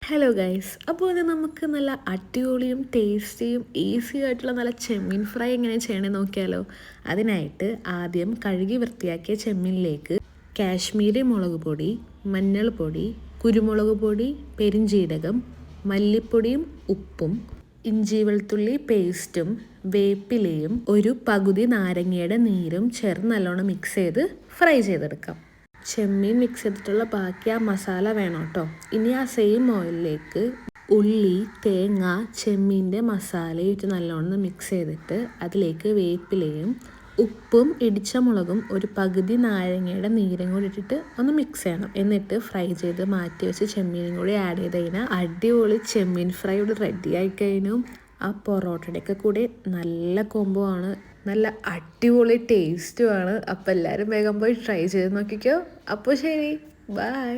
Hello guys, അപ്പോൾ ഇത് നമുക്ക് നല്ല അടിപൊളിയും ടേസ്റ്റിയും ഈസി ആയിട്ടുള്ള നല്ല ചെമ്മീൻ ഫ്രൈ എങ്ങനെ ചെയ്യണമെന്ന് നോക്കിയാലോ. അതിനായിട്ട് ആദ്യം കഴുകി വൃത്തിയാക്കിയ ചെമ്മീനിലേക്ക് കാശ്മീരി മുളക് പൊടി, മഞ്ഞൾപ്പൊടി, കുരുമുളക് പൊടി, പെരിഞ്ജീരകം, മല്ലിപ്പൊടിയും ഉപ്പും ഇഞ്ചി വെളുത്തുള്ളി പേസ്റ്റും വേപ്പിലയും ഒരു പകുതി നാരങ്ങയുടെ നീരും ചേർന്ന് നല്ലോണം മിക്സ് ചെയ്ത് ഫ്രൈ ചെയ്തെടുക്കാം. ചെമ്മീൻ മിക്സ് ചെയ്തിട്ടുള്ള ബാക്കി ആ മസാല വേണം കേട്ടോ. ഇനി ആ സെയിം ഓയിലിലേക്ക് ഉള്ളി, തേങ്ങ, ചെമ്മീൻ്റെ മസാലയും ഇട്ട് നല്ലോണം മിക്സ് ചെയ്തിട്ട് അതിലേക്ക് വേപ്പിലയും ഉപ്പും ഇടിച്ച മുളകും ഒരു പകുതി നാരങ്ങയുടെ നീരും കൂടി ഇട്ടിട്ട് ഒന്ന് മിക്സ് ചെയ്യണം. എന്നിട്ട് ഫ്രൈ ചെയ്ത് മാറ്റി വെച്ച് ചെമ്മീനും കൂടി ആഡ് ചെയ്ത് കഴിഞ്ഞാൽ അടിപൊളി ചെമ്മീൻ ഫ്രൈ ഇവിടെ റെഡി ആയി കഴിഞ്ഞു. ആ പൊറോട്ടയുടെയൊക്കെ കൂടി നല്ല കോംബോ ആണ്, നല്ല അടിപൊളി ടേസ്റ്റുമാണ്. അപ്പോൾ എല്ലാവരും വേഗം പോയി ട്രൈ ചെയ്ത് നോക്കിക്കോ. അപ്പോൾ ശരി, ബൈ.